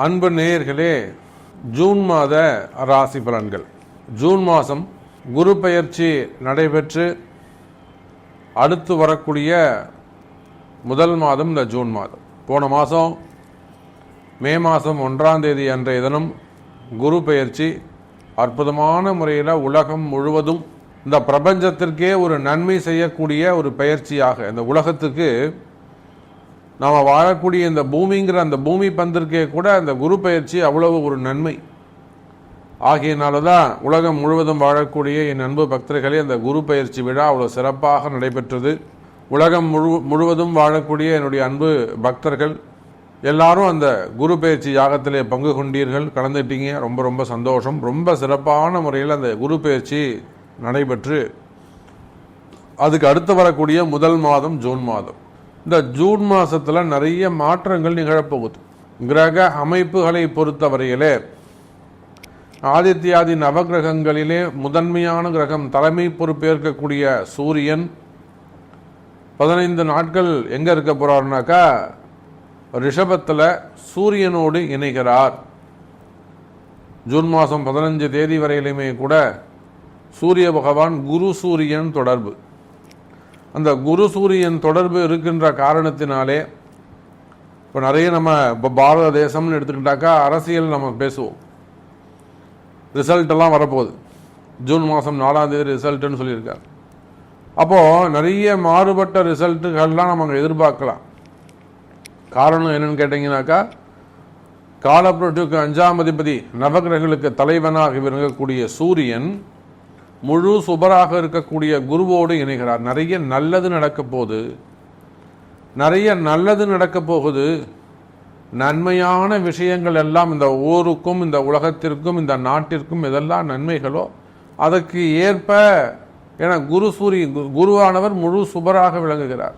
அன்பு நேயர்களே, ஜூன் மாத ராசி பலன்கள். ஜூன் மாதம் குரு பெயர்ச்சி நடைபெற்று அடுத்து வரக்கூடிய முதல் மாதம் இந்த ஜூன் மாதம். போன மாதம் மே மாதம் 1ஆம் தேதி அன்றைய தினம் குரு பெயர்ச்சி அற்புதமான முறையில் உலகம் முழுவதும் இந்த பிரபஞ்சத்திற்கே ஒரு நன்மை செய்யக்கூடிய ஒரு பயிற்சியாக, இந்த உலகத்துக்கு நாம் வாழக்கூடிய இந்த பூமிங்கிற அந்த பூமி பந்திற்கே கூட அந்த குரு பயிற்சி அவ்வளவு ஒரு நன்மை ஆகியனால தான் உலகம் முழுவதும் வாழக்கூடிய என் அன்பு பக்தர்களே, அந்த குரு பயிற்சி விழா அவ்வளோ சிறப்பாக நடைபெற்றது. உலகம் முழுவதும் வாழக்கூடிய என்னுடைய அன்பு பக்தர்கள் எல்லாரும் அந்த குரு பயிற்சி யாகத்திலே பங்கு கொண்டீர்கள், கலந்துட்டீங்க. ரொம்ப ரொம்ப சந்தோஷம். ரொம்ப சிறப்பான முறையில் அந்த குரு பயிற்சி நடைபெற்று அதுக்கு அடுத்து வரக்கூடிய முதல் மாதம் ஜூன் மாதம். இந்த ஜூன் மாதத்தில் நிறைய மாற்றங்கள் நிகழப்போகுது. கிரக அமைப்புகளை பொறுத்தவரையிலே ஆதித்யாதி நவகிரகங்களிலே முதன்மையான கிரகம், தலைமை பொறுப்பேற்கக்கூடிய சூரியன் 15 நாட்கள் எங்கே இருக்க போகிறார்னாக்கா ரிஷபத்தில் சூரியனோடு இணைகிறார். ஜூன் மாதம் 15 தேதி வரையிலுமே கூட சூரிய பகவான் குரு சூரியன் தொடர்பு. அந்த குரு சூரியன் தொடர்பு இருக்கின்ற காரணத்தினாலே இப்போ நிறைய நம்ம இப்போ பாரத தேசம்னு எடுத்துக்கிட்டாக்கா அரசியல் நம்ம பேசுவோம். ரிசல்ட் எல்லாம் வரப்போகுது. ஜூன் மாதம் 4ஆம் தேதி ரிசல்ட்டுன்னு சொல்லியிருக்காரு. அப்போது நிறைய மாறுபட்ட ரிசல்ட்டுகள்லாம் நம்ம அங்கே எதிர்பார்க்கலாம். காரணம் என்னன்னு கேட்டிங்கனாக்கா, காலப்புரட்டுக்கு 5ஆம் அதிபதி நவகிரகங்களுக்கு தலைவனாக விளங்கக்கூடிய சூரியன் முழு சுபராக இருக்கக்கூடிய குருவோடு இணைகிறார். நிறைய நல்லது நடக்க போகுது, நிறைய நல்லது நடக்க போகுது. நன்மையான விஷயங்கள் எல்லாம் இந்த ஊருக்கும் இந்த உலகத்திற்கும் இந்த நாட்டிற்கும் எதெல்லாம் நன்மைகளோ அதற்கு ஏற்ப, ஏன்னா குருவானவர் முழு சுபராக விளங்குகிறார்.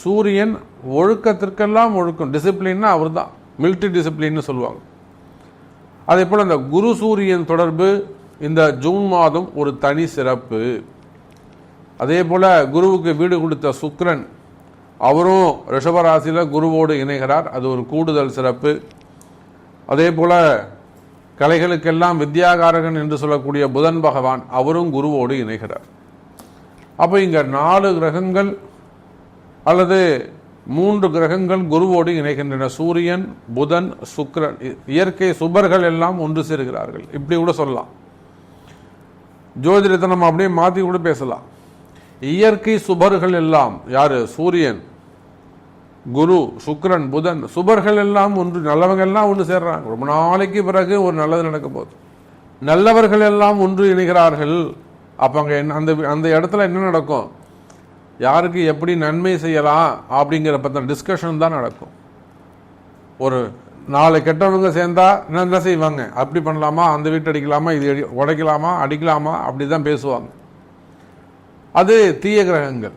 சூரியன் ஒழுக்கத்திற்கெல்லாம் ஒழுக்கம், டிசிப்ளின்னா அவர் தான், மிலிட்ரி டிசிப்ளின்னு சொல்லுவாங்க. அதே போல் இந்த குரு சூரியன் தொடர்பு இந்த ஜூன் மாதம் ஒரு தனி சிறப்பு. அதே போல் குருவுக்கு வீடு கொடுத்த சுக்கிரன் அவரும் ரிஷபராசியில் குருவோடு இணைகிறார். அது ஒரு கூடுதல் சிறப்பு. அதே போல் கலைகளுக்கெல்லாம் வித்யாகாரகன் என்று சொல்லக்கூடிய புதன் பகவான் அவரும் குருவோடு இணைகிறார். அப்போ இங்கே 4 கிரகங்கள் அல்லது 3 கிரகங்கள் குருவோடு இணைகின்றன. சூரியன், புதன், சுக்கிரன், இயற்கை சுபர்கள் எல்லாம் ஒன்று சேர்கிறார்கள். இப்படி கூட சொல்லலாம். ஜோதிடத்தை நம்ம அப்படியே மாற்றி கூட பேசலாம். இயற்கை சுபர்கள் எல்லாம் யாரு? சூரியன், குரு, சுக்கிரன், புதன், சுபர்கள் எல்லாம் ஒன்று, நல்லவங்க எல்லாம் ஒன்று சேர்றாங்க. ரொம்ப நாளைக்கு பிறகு ஒரு நல்லது நடக்க போகுது. நல்லவர்கள் எல்லாம் ஒன்று இணைகிறார்கள். அப்போ அங்கே அந்த இடத்துல என்ன நடக்கும்? யாருக்கு எப்படி நன்மை செய்யலாம் அப்படிங்கிற பற்றின டிஸ்கஷன் தான் நடக்கும். ஒரு 4 கெட்டவங்க சேர்ந்தா என்ன செய்வாங்க? அப்படி பண்ணலாமா, அந்த வீட்டு அடிக்கலாமா, இது உடைக்கலாமா, அடிக்கலாமா, அப்படி தான் பேசுவாங்க. அது தீய கிரகங்கள்.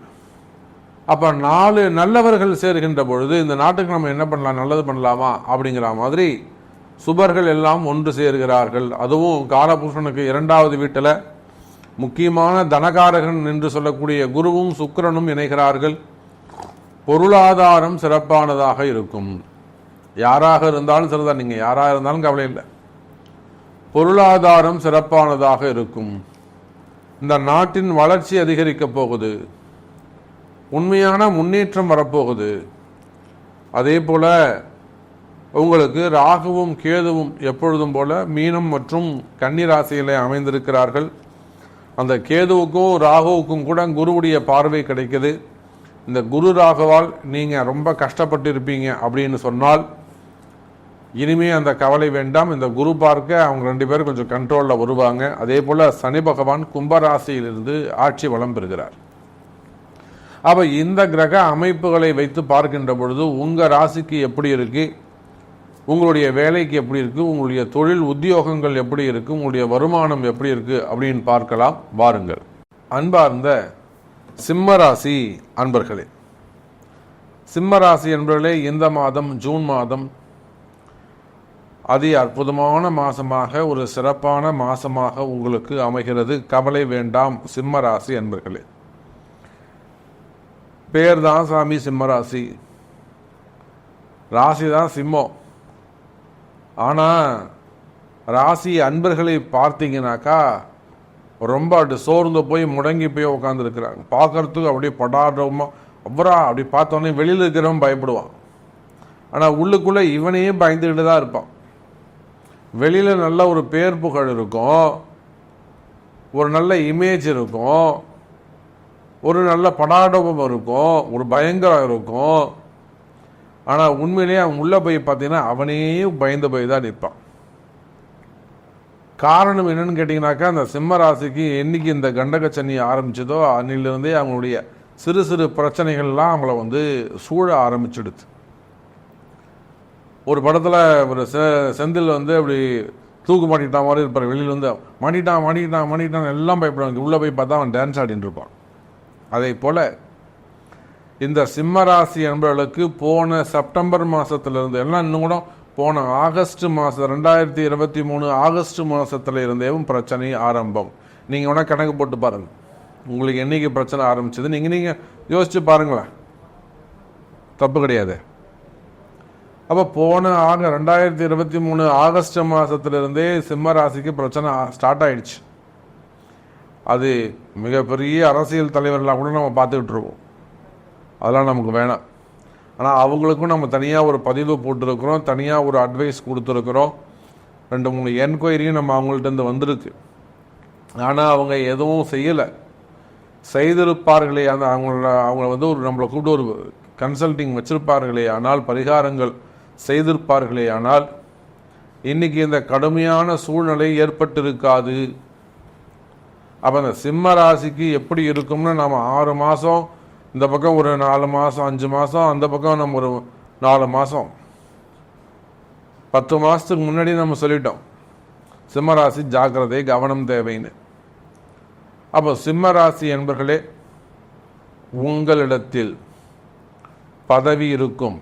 அப்போ 4 நல்லவர்கள் சேர்கின்ற பொழுது இந்த நாட்டுக்கு நம்ம என்ன பண்ணலாம், நல்லது பண்ணலாமா அப்படிங்கிற மாதிரி சுபர்கள் எல்லாம் ஒன்று சேர்கிறார்கள். அதுவும் காலபுருஷனுக்கு 2வது வீட்டில் முக்கியமான தனகாரகன் என்று சொல்லக்கூடிய குருவும் சுக்கிரனும் இணைகிறார்கள். பொருளாதாரம் சிறப்பானதாக இருக்கும். யாராக இருந்தாலும் சரிதான், நீங்கள் யாராக இருந்தாலும் கவலை இல்லை, பொருளாதாரம் சிறப்பானதாக இருக்கும். இந்த நாட்டின் வளர்ச்சி அதிகரிக்க போகுது, உண்மையான முன்னேற்றம் வரப்போகுது. அதே போல உங்களுக்கு ராகுவும் கேதுவும் எப்பொழுதும் போல மீனம் மற்றும் கன்னி ராசியிலே அமைந்திருக்கிறார்கள். அந்த கேதுவுக்கும் ராகுவுக்கும் கூட குருவுடைய பார்வை கிடைக்குது. இந்த குரு ராகுவால் நீங்கள் ரொம்ப கஷ்டப்பட்டு இருப்பீங்க அப்படின்னு சொன்னால் இனிமே அந்த கவலை வேண்டாம். இந்த குரு பார்க்க அவங்க 2 பேரும் கொஞ்சம் கண்ட்ரோலில் வருவாங்க. அதே போல் சனி பகவான் கும்பராசியிலிருந்து ஆட்சி வளம் பெறுகிறார். அப்போ இந்த கிரக அமைப்புகளை வைத்து பார்க்கின்ற பொழுது உங்கள் ராசிக்கு எப்படி இருக்கு, உங்களுடைய வேலைக்கு எப்படி இருக்கு, உங்களுடைய தொழில் உத்தியோகங்கள் எப்படி இருக்கு, உங்களுடைய வருமானம் எப்படி இருக்கு அப்படின்னு பார்க்கலாம். வாருங்கள். அன்பார்ந்த சிம்மராசி அன்பர்களே, சிம்மராசி என்பவர்களே, இந்த மாதம் ஜூன் மாதம் அதி அற்புதமான மாசமாக, ஒரு சிறப்பான மாசமாக உங்களுக்கு அமைகிறது. கவலை வேண்டாம் சிம்மராசி அன்பர்களே. பேர் தான் சாமி சிம்மராசி, ராசி தான் சிம்மம். ஆனால் ராசி அன்பர்களை பார்த்தீங்கன்னாக்கா ரொம்ப அப்படி சோர்ந்து போய் முடங்கி போய் உட்காந்துருக்குறாங்க. பார்க்கறதுக்கு அப்படியே படாடமா அப்புறம் அப்படி பார்த்தோன்னே வெளியில் இருக்கிறவன் பயப்படுவான். ஆனால் உள்ளுக்குள்ளே இவனையே பயந்துக்கிட்டு தான் இருப்பான். வெளியில் நல்ல ஒரு பேர் புகழ் இருக்கும், ஒரு நல்ல இமேஜ் இருக்கும், ஒரு நல்ல படாடபம் இருக்கும், ஒரு பயங்கரம் இருக்கும். ஆனால் உண்மையிலேயே அவன் உள்ளே போய் பார்த்தீங்கன்னா அவனே பயந்து போய் தான் நிற்பான். காரணம் என்னன்னு கேட்டிங்கனாக்கா, அந்த சிம்ம ராசிக்கு என்னைக்கு இந்த கண்டக சனி ஆரம்பிச்சதோ அன்னிலிருந்தே அவங்களுடைய சிறு சிறு பிரச்சனைகள்லாம் அவங்கள சூழ ஆரம்பிச்சிடுது. ஒரு படத்தில் ஒரு செந்தில் அப்படி தூக்கு மாட்டிட்டா மாதிரி இருப்பார். வெளியில் மாட்டிட்டான் எல்லாம் பயப்படுவாங்க. உள்ளே போய் பார்த்தா அவன் டான்ஸ் ஆடின்னு இருப்பான். அதே போல் இந்த சிம்மராசி என்பவர்களுக்கு போன செப்டம்பர் மாதத்திலிருந்து எல்லாம் இன்னும் கூட போன ஆகஸ்ட் மாதம் 2023 ஆகஸ்ட் மாதத்தில் இருந்தேவும் பிரச்சனை ஆரம்பம். நீங்கள் வேணால் கணக்கு போட்டு பாருங்கள், உங்களுக்கு என்றைக்கு பிரச்சனை ஆரம்பிச்சது நீங்கள் யோசிச்சு பாருங்களேன், தப்பு கிடையாது. அப்போ போன 2023 ஆகஸ்ட் மாதத்திலிருந்தே சிம்ம ராசிக்கு பிரச்சனை ஸ்டார்ட் ஆயிடுச்சு. அது மிகப்பெரிய அரசியல் தலைவர்களாக கூட நம்ம பார்த்துக்கிட்டு இருக்கோம். அதெல்லாம் நமக்கு வேணாம். ஆனால் அவங்களுக்கும் நம்ம தனியாக ஒரு பதிவு போட்டிருக்கிறோம், தனியாக ஒரு அட்வைஸ் கொடுத்துருக்குறோம். 2-3 என்கொயரியும் நம்ம அவங்கள்ட்ட வந்திருக்கு. ஆனால் அவங்க எதுவும் செய்யலை. செய்திருப்பார்களே அவங்க ஒரு நம்மளை கூப்பிட்டு ஒரு கன்சல்டிங் வச்சிருப்பார்களே ஆனால், பரிகாரங்கள் செய்திருப்பார்களே ஆனால், இன்னைக்கு இந்த கடுமையான சூழ்நிலை ஏற்பட்டிருக்காது. அப்போ அந்த சிம்ம ராசிக்கு எப்படி இருக்கும்னு நம்ம 6 மாதம் இந்த பக்கம், ஒரு 4 மாதம் 5 மாதம் அந்த பக்கம், நம்ம ஒரு 4 மாதம் 10 மாதத்துக்கு முன்னாடி நம்ம சொல்லிட்டோம் சிம்மராசி ஜாக்கிரதை, கவனம் தேவைன்னு. அப்போ சிம்மராசி என்பர்களே, உங்களிடத்தில் பதவி இருக்கும்,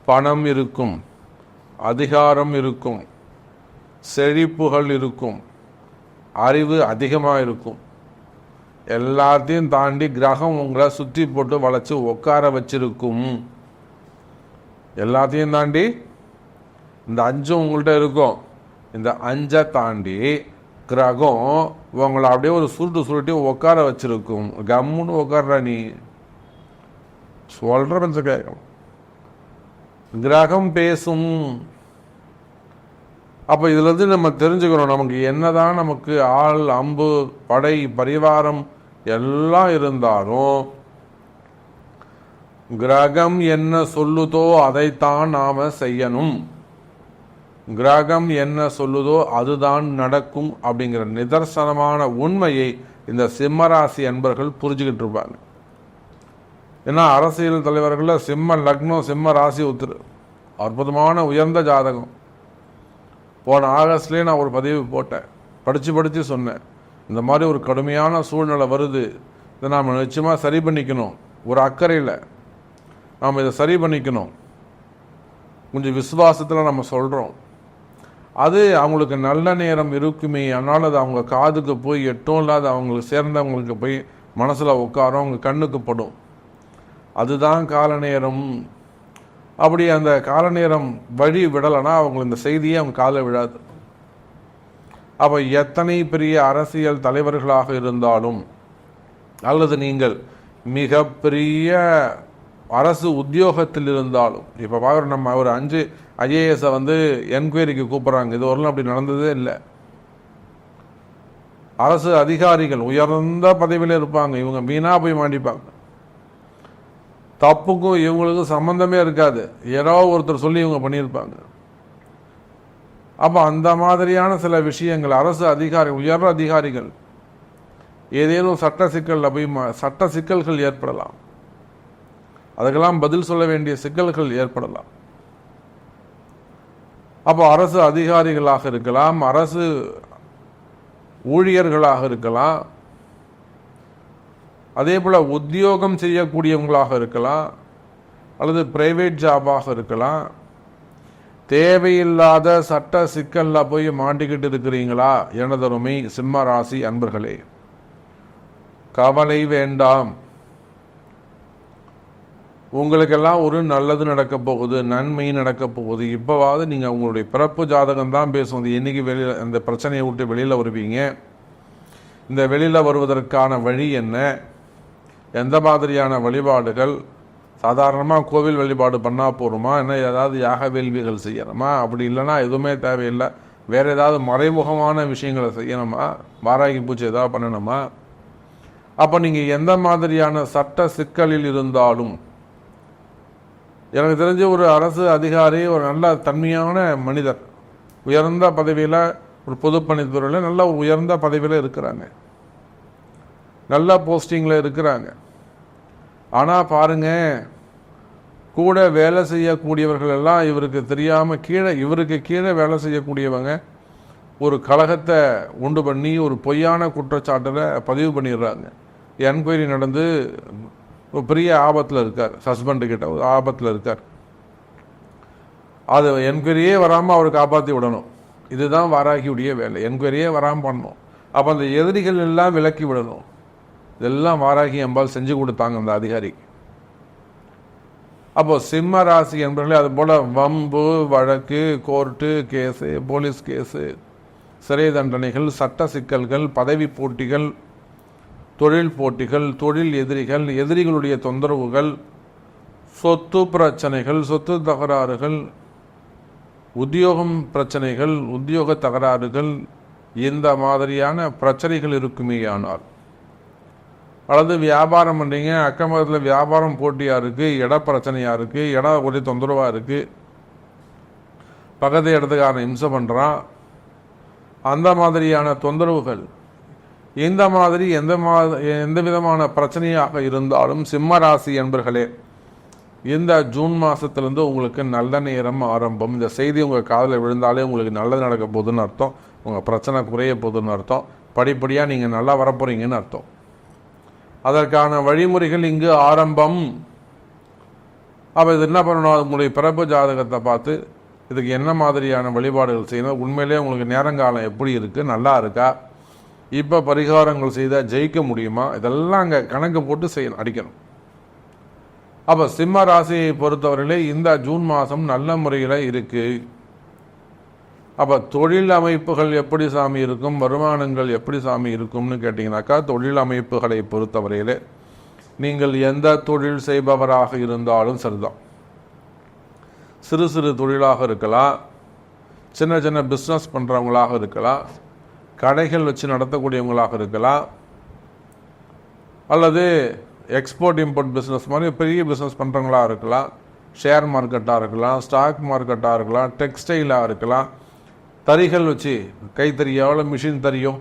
பணம் இருக்கும், அதிகாரம் இருக்கும், செழிப்புகள் இருக்கும், அறிவு அதிகமாக இருக்கும். எல்லாத்தையும் தாண்டி கிரகம் உங்களை சுற்றி போட்டு வளைச்சு உட்கார வச்சிருக்கும். எல்லாத்தையும் தாண்டி இந்த 5 உங்கள்கிட்ட இருக்கும். இந்த 5 தாண்டி கிரகம் உங்களை அப்படியே ஒரு சுருட்டி உட்கார வச்சிருக்கும். கம்முன்னு உட்கார்ற நீ சொல்ற கொஞ்சம் கேட்கணும். கிரகம் பேசும். அப்போ இதுலேருந்து நம்ம தெரிஞ்சுக்கிறோம், நமக்கு என்னதான் நமக்கு ஆள் அம்பு படை பரிவாரம் எல்லாம் இருந்தாலும் கிரகம் என்ன சொல்லுதோ அதைத்தான் நாம செய்யணும். கிரகம் என்ன சொல்லுதோ அதுதான் நடக்கும் அப்படிங்கிற நிதர்சனமான உண்மையை இந்த சிம்மராசி அன்பர்கள் புரிஞ்சுக்கிட்டு இருப்பாங்க. ஏன்னா அரசியல் தலைவர்கள் சிம்ம லக்னம், சிம்ம ராசி ஒத்துரு அற்புதமான உயர்ந்த ஜாதகம். போன ஆகஸ்ட்லேயே நான் ஒரு பதிவு போட்டேன், படித்து சொன்னேன். இந்த மாதிரி ஒரு கடுமையான சூழ்நிலை வருது, இதை நாம் நிச்சயமாக சரி பண்ணிக்கணும். ஒரு அக்கறையில் நாம் இதை சரி பண்ணிக்கணும், கொஞ்சம் விசுவாசத்தில் நம்ம சொல்கிறோம். அது அவங்களுக்கு நல்ல நேரம் இருக்குமே, அதனால் அது அவங்க காதுக்கு போய் எட்டும் இல்லாத அவங்களுக்கு சேர்ந்தவங்களுக்கு போய் மனசில் உட்காரும், அவங்க கண்ணுக்கு படும். அதுதான் கால நேரம். அப்படி அந்த கால நேரம் வழி விடலைன்னா அவங்க இந்த செய்தியே அவங்க கால விழாது. அப்போ எத்தனை பெரிய அரசியல் தலைவர்களாக இருந்தாலும், அல்லது நீங்கள் மிகப்பெரிய அரசு உத்தியோகத்தில் இருந்தாலும், இப்போ பார்க்குற நம்ம ஒரு 5 IAS என்கொயரிக்கு கூப்பிட்றாங்க. இது வரலாம் அப்படி நடந்ததே இல்லை. அரசு அதிகாரிகள் உயர்ந்த பதவியில் இருப்பாங்க, இவங்க வீணாக போய் மாட்டிப்பாங்க. தப்புக்கும் இவங்களுக்கும் சம்மந்தமே இருக்காது, யாரோ ஒருத்தர் சொல்லி இவங்க பண்ணியிருப்பாங்க. அப்போ அந்த மாதிரியான சில விஷயங்கள் அரசு அதிகாரிகள், உயர் அதிகாரிகள் ஏதேனும் சட்ட சிக்கல்கள் ஏற்படலாம். அதுக்கெல்லாம் பதில் சொல்ல வேண்டிய சிக்கல்கள் ஏற்படலாம். அப்போ அரசு அதிகாரிகளாக இருக்கலாம், அரசு ஊழியர்களாக இருக்கலாம், அதே போல் உத்தியோகம் செய்யக்கூடியவங்களாக இருக்கலாம், அல்லது பிரைவேட் ஜாபாக இருக்கலாம். தேவையில்லாத சட்ட சிக்கலில் போய் மாட்டிக்கிட்டு இருக்கிறீங்களா எனதருமை சிம்ம ராசி அன்பர்களே? கவலை வேண்டாம். உங்களுக்கெல்லாம் ஒரு நல்லது நடக்க போகுது, நன்மை நடக்க போகுது. இப்போவாவது நீங்கள் உங்களுடைய பிறப்பு ஜாதகம் தான் பேசுவது. என்றைக்கு வெளியில் அந்த பிரச்சனையை விட்டு வெளியில் வருவீங்க, இந்த வெளியில் வருவதற்கான வழி என்ன, எந்த மாதிரியான வழிபாடுகள், சாதாரணமாக கோவில் வழிபாடு பண்ணால் போருமா, என்ன ஏதாவது யாக வேள்விகள் செய்யணுமா, அப்படி இல்லைன்னா எதுவுமே தேவையில்லை, வேறு ஏதாவது மறைமுகமான விஷயங்களை செய்யணுமா, வாராகி பூஜை ஏதாவது பண்ணணுமா? அப்போ நீங்கள் எந்த மாதிரியான சட்ட சிக்கலில் இருந்தாலும், எனக்கு தெரிஞ்ச ஒரு அரசு அதிகாரி, ஒரு நல்ல தன்மையான மனிதர், உயர்ந்த பதவியில், ஒரு பொதுப்பணித்துறையில் நல்ல ஒரு உயர்ந்த பதவியில் இருக்கிறாங்க, நல்ல போஸ்டிங்கில் இருக்கிறாங்க. ஆனால் பாருங்க, கூட வேலை செய்யக்கூடியவர்கள் எல்லாம் இவருக்கு தெரியாமல் இவருக்கு கீழே வேலை செய்யக்கூடியவங்க ஒரு கழகத்தை உண்டு பண்ணி ஒரு பொய்யான குற்றச்சாட்டில் பதிவு பண்ணிடுறாங்க. என்கொயரி நடந்து ஒரு பெரிய ஆபத்தில் இருக்கார், ஹஸ்பண்டு கிட்ட ஒரு ஆபத்தில் இருக்கார். அது என்கொயரியே வராமல் அவர் காப்பாற்றி விடணும். இதுதான் வாராகியுடைய வேலை, என்கொயரியே வராமல் பண்ணணும். அப்போ அந்த எதிரிகள் எல்லாம் விலக்கி விடணும். இதெல்லாம் வாராகி அம்பாள் செஞ்சு கொடுத்தாங்க அந்த அதிகாரிக்கு. அப்போ சிம்ம ராசி என்பவர்களே, அது போல் வம்பு வழக்கு, கோர்ட்டு கேஸு, போலீஸ் கேஸு, சிறை தண்டனைகள், சட்ட சிக்கல்கள், பதவி போட்டிகள், தொழில் போட்டிகள், தொழில் எதிரிகள், எதிரிகளுடைய தொந்தரவுகள், சொத்து பிரச்சனைகள், சொத்து தகராறுகள், உத்தியோகம் பிரச்சனைகள், உத்தியோக தகராறுகள், இந்த மாதிரியான பிரச்சனைகள் இருக்குமேயானால், அல்லது வியாபாரம் பண்ணுறீங்க, அக்கம்பக்கத்தில் வியாபாரம் போட்டியாக இருக்குது, இட பிரச்சனையாக இருக்குது, இடம் ஒரே தொந்தரவாக இருக்குது, பக்கத்து இடத்துக்காரன் இம்சை பண்ணுறான், அந்த மாதிரியான தொந்தரவுகள், இந்த மாதிரி எந்த விதமான பிரச்சனையாக இருந்தாலும் சிம்ம ராசி என்பர்களே, இந்த ஜூன் மாதத்துலேருந்து உங்களுக்கு நல்ல நேரம் ஆரம்பம். இந்த செய்தி உங்கள் காதில் விழுந்தாலே உங்களுக்கு நல்லது நடக்க போகுதுன்னு அர்த்தம், உங்கள் பிரச்சனை குறைய போகுதுன்னு அர்த்தம், படிப்படியாக நீங்கள் நல்லா வரப்போகிறீங்கன்னு அர்த்தம். அதற்கான வழிமுறைகள் இங்கு ஆரம்பம். அப்போ இது என்ன பண்ணணும், உங்களுடைய பிறப்பு ஜாதகத்தை பார்த்து இதுக்கு என்ன மாதிரியான வழிபாடுகள் செய்யணும், உண்மையிலே உங்களுக்கு நேரங்காலம் எப்படி இருக்குது, நல்லா இருக்கா, இப்போ பரிகாரங்கள் செய்தால் ஜெயிக்க முடியுமா, இதெல்லாம் அங்கே கணக்கு போட்டு செய்யணும், அடிக்கணும். அப்போ சிம்ம ராசியை பொறுத்தவரையிலே இந்த ஜூன் மாதம் நல்ல முறையில் இருக்குது. அப்போ தொழில் அமைப்புகள் எப்படி சாமி இருக்கும், வருமானங்கள் எப்படி சாமி இருக்கும்னு கேட்டிங்கனாக்கா, தொழில் அமைப்புகளை பொறுத்தவரையிலே நீங்கள் எந்த தொழில் செய்பவராக இருந்தாலும் சரிதான். சிறு சிறு தொழிலாக இருக்கலாம், சின்ன சின்ன பிஸ்னஸ் பண்ணுறவங்களாக இருக்கலாம், கடைகள் வச்சு நடத்தக்கூடியவங்களாக இருக்கலாம், அல்லது எக்ஸ்போர்ட் இம்போர்ட் பிஸ்னஸ் மாதிரி பெரிய பிஸ்னஸ் பண்ணுறவங்களாக இருக்கலாம், ஷேர் மார்க்கெட்டாக இருக்கலாம், ஸ்டாக் மார்க்கெட்டாக இருக்கலாம், டெக்ஸ்டைலாக இருக்கலாம், தறிகள் வச்சு கைத்தறியாவில் மிஷின் தறியும்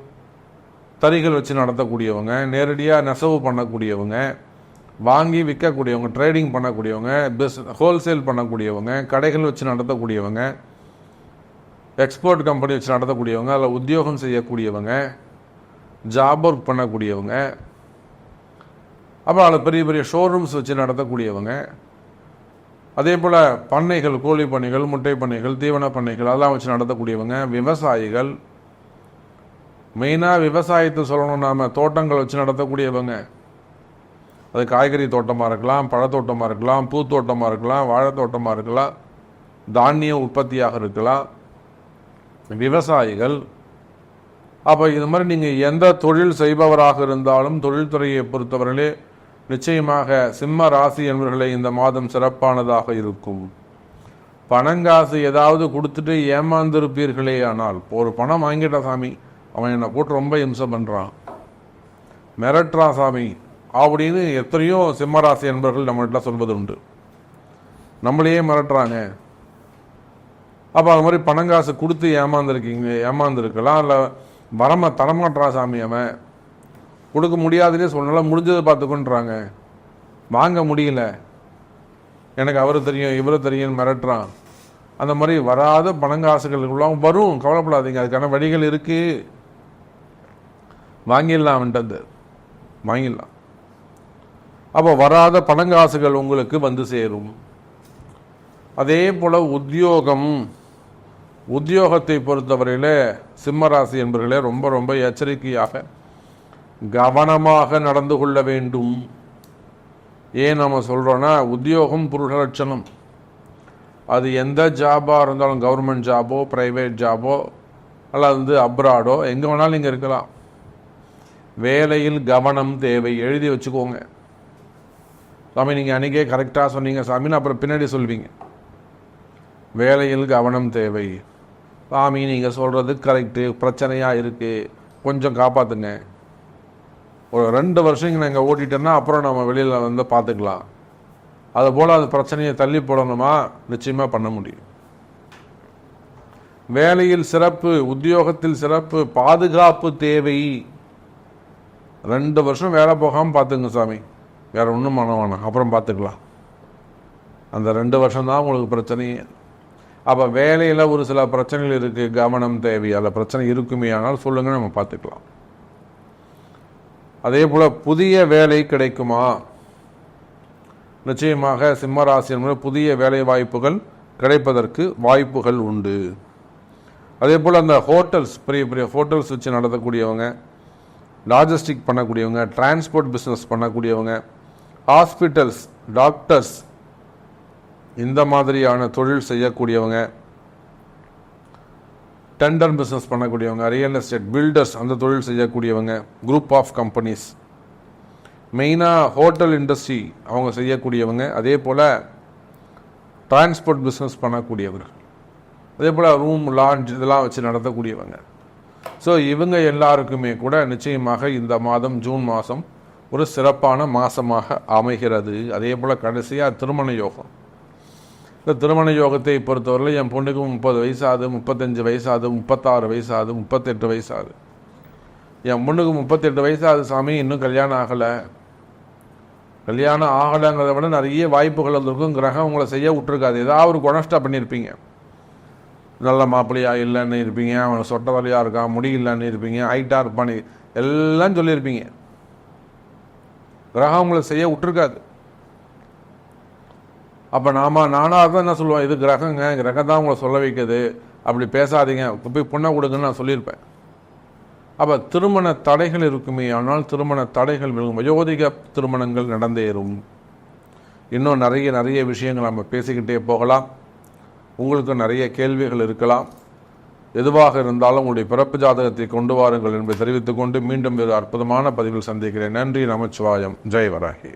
தறிகள் வச்சு நடத்தக்கூடியவங்க, நேரடியாக நெசவு பண்ணக்கூடியவங்க, வாங்கி விற்கக்கூடியவங்க, ட்ரேடிங் பண்ணக்கூடியவங்க, ஹோல்சேல் பண்ணக்கூடியவங்க, கடைகள் வச்சு நடத்தக்கூடியவங்க, எக்ஸ்போர்ட் கம்பெனி வச்சு நடத்தக்கூடியவங்க, அதில் உத்தியோகம் செய்யக்கூடியவங்க, ஜாப் ஒர்க் பண்ணக்கூடியவங்க, அப்புறம் அதில் பெரிய பெரிய ஷோரூம்ஸ் வச்சு நடத்தக்கூடியவங்க, அதே போல் பண்ணைகள், கோழி பண்ணைகள், முட்டை பண்ணைகள், தீவன பண்ணைகள் அதெல்லாம் வச்சு நடத்தக்கூடியவங்க, விவசாயிகள், மெயினாக விவசாயத்தை சொல்லணும், நாம் தோட்டங்கள் வச்சு நடத்தக்கூடியவங்க, அது காய்கறி தோட்டமாக இருக்கலாம், பழத்தோட்டமாக இருக்கலாம், பூத்தோட்டமாக இருக்கலாம், வாழைத்தோட்டமாக இருக்கலாம், தானிய உற்பத்தியாக இருக்கலாம், விவசாயிகள். அப்போ இது மாதிரி நீங்கள் எந்த தொழில் செய்பவராக இருந்தாலும் தொழில்துறையை பொறுத்தவரையிலே நிச்சயமாக சிம்ம ராசி என்பவர்களே இந்த மாதம் சிறப்பானதாக இருக்கும். பணங்காசு ஏதாவது கொடுத்துட்டு ஏமாந்திருப்பீர்களே ஆனால், ஒரு பணம் வாங்கிட்ட சாமி, அவன் என்னை போட்டு ரொம்ப இம்சை பண்ணுறான், மிரட்டுறான் சாமி அப்படின்னு எத்தனையோ சிம்மராசி என்பவர்கள் நம்மகிட்ட சொல்வது உண்டு. நம்மளையே மிரட்டுறாங்க. அப்போ அது மாதிரி பணங்காசு கொடுத்து ஏமாந்துருக்கலாம், இல்லை வரம தரமாட்டா சாமி, அவன் கொடுக்க முடியாதுன்னே சொல்லல, முடிஞ்சதை பார்த்துக்கொன்றாங்க, வாங்க முடியல, எனக்கு அவரு தெரியும் இவரு தெரியும் மிரட்டுறான். அந்த மாதிரி வராத பணங்காசுகளுக்குள்ளாம் வரும், கவலைப்படாதீங்க, அதுக்கான வழிகள் இருக்கு, வாங்கிடலாம்ன்றது வாங்கிடலாம். அப்போ வராத பணங்காசுகள் உங்களுக்கு வந்து சேரும். அதே போல் உத்தியோகத்தை பொறுத்தவரையில் சிம்மராசி என்பவர்களே ரொம்ப ரொம்ப எச்சரிக்கையாக கவனமாக நடந்து கொள்ள வேண்டும். ஏன் நம்ம சொல்கிறோன்னா, உத்தியோகம் புருஷ லட்சணம். அது எந்த ஜாபாக இருந்தாலும், கவர்மெண்ட் ஜாபோ, ப்ரைவேட் ஜாபோ, அல்லது அப்ராடோ, எங்கே வேணாலும் இங்கே இருக்கலாம். வேலையில் கவனம் தேவை. எழுதி வச்சுக்கோங்க. சாமி நீங்கள் அன்றைக்கே கரெக்டாக சொன்னீங்க சாமின்னு அப்புறம் பின்னாடி சொல்வீங்க. வேலையில் கவனம் தேவை. சாமி நீங்கள் சொல்கிறது கரெக்டு, பிரச்சனையாக இருக்குது, கொஞ்சம் காப்பாற்றுங்க. ஒரு 2 வருஷம் இங்கே நாங்கள் ஓட்டிட்டோன்னா அப்புறம் நம்ம வெளியில் வந்து பார்த்துக்கலாம். அதுபோல் அது பிரச்சனையை தள்ளி போடணுமா? நிச்சயமாக பண்ண முடியும். வேலையில் சிறப்பு, உத்தியோகத்தில் சிறப்பு, பாதுகாப்பு தேவை. 2 வருஷம் வேலை போகாமல் பார்த்துங்க சாமி, வேற ஒன்றும் பண்ண வேணாம், அப்புறம் பார்த்துக்கலாம். அந்த 2 வருஷம் தான் உங்களுக்கு பிரச்சனையே. அப்போ வேலையில் ஒரு சில பிரச்சனைகள் இருக்குது, கவனம் தேவை. அதில் பிரச்சனை இருக்குமே ஆனால் சொல்லுங்கள், நம்ம பார்த்துக்கலாம். அதே போல் புதிய வேலை கிடைக்குமா? நிச்சயமாக சிம்மராசி என்பது புதிய வேலை வாய்ப்புகள் கிடைப்பதற்கு வாய்ப்புகள் உண்டு. அதே போல் அந்த ஹோட்டல்ஸ், பெரிய பெரிய ஹோட்டல்ஸ் வச்சு நடத்தக்கூடியவங்க, லாஜிஸ்டிக் பண்ணக்கூடியவங்க, டிரான்ஸ்போர்ட் பிஸ்னஸ் பண்ணக்கூடியவங்க, ஹாஸ்பிட்டல்ஸ், டாக்டர்ஸ், இந்த மாதிரியான தொழில் செய்யக்கூடியவங்க, டெண்டர் பிஸ்னஸ் பண்ணக்கூடியவங்க, ரியல் எஸ்டேட் பில்டர்ஸ், அந்த தொழில் செய்யக்கூடியவங்க, குரூப் ஆஃப் கம்பெனிஸ், மெயினாக ஹோட்டல் இண்டஸ்ட்ரி அவங்க செய்யக்கூடியவங்க, அதே போல் டிரான்ஸ்போர்ட் பிஸ்னஸ் பண்ணக்கூடியவர்கள், அதே போல் ரூம், லாட்ஜ் இதெல்லாம் வச்சு நடத்தக்கூடியவங்க. ஸோ இவங்க எல்லாருக்குமே கூட நிச்சயமாக இந்த மாதம், ஜூன் மாதம் ஒரு சிறப்பான மாதமாக அமைகிறது. அதே போல் கடைசியாக திருமண யோகம். இந்த திருமண யோகத்தை பொறுத்தவரை என் பொண்ணுக்கு 30 வயசாகுது, 35 வயசாகுது, 36 வயசாகுது, 38 வயசாகுது. என் பொண்ணுக்கு 38 வயசாகுது சாமி, இன்னும் கல்யாணம் ஆகலை. கல்யாணம் ஆகலைங்கிறத விட நிறைய வாய்ப்புகள் இருக்கும். கிரகம் உங்களை செய்ய விட்டுருக்காது. ஏதாவது ஒரு குணஷ்டா பண்ணியிருப்பீங்க. நல்ல மாப்பிள்ளையாக இல்லைன்னு இருப்பீங்க, அவன் சொட்ட வலையாக இருக்கான், முடி இல்லைன்னு இருப்பீங்க, ஹைட்டாக இருப்பான்னு எல்லாம் சொல்லியிருப்பீங்க. கிரகம் உங்களை செய்ய விட்டுருக்காது. அப்போ நானாக தான் என்ன சொல்லுவேன், இது கிரகங்க, கிரகம் தான் உங்களை சொல்ல வைக்குது, அப்படி பேசாதீங்க, போய் பொண்ணை கொடுங்கன்னு நான் சொல்லியிருப்பேன். அப்போ திருமண தடைகள் இருக்குமே, ஆனால் திருமண தடைகள் விழுகும். வயோதிக திருமணங்கள் நடந்தேறும். இன்னும் நிறைய விஷயங்கள் நம்ம பேசிக்கிட்டே போகலாம். உங்களுக்கு நிறைய கேள்விகள் இருக்கலாம். எதுவாக இருந்தாலும் உங்களுடைய பிறப்பு ஜாதகத்தை கொண்டு வாருங்கள் என்பதை தெரிவித்துக் கொண்டு மீண்டும் ஒரு அற்புதமான பதிவில் சந்திக்கிறேன். நன்றி. நமச்சிவாயம். ஜெய் வராகி.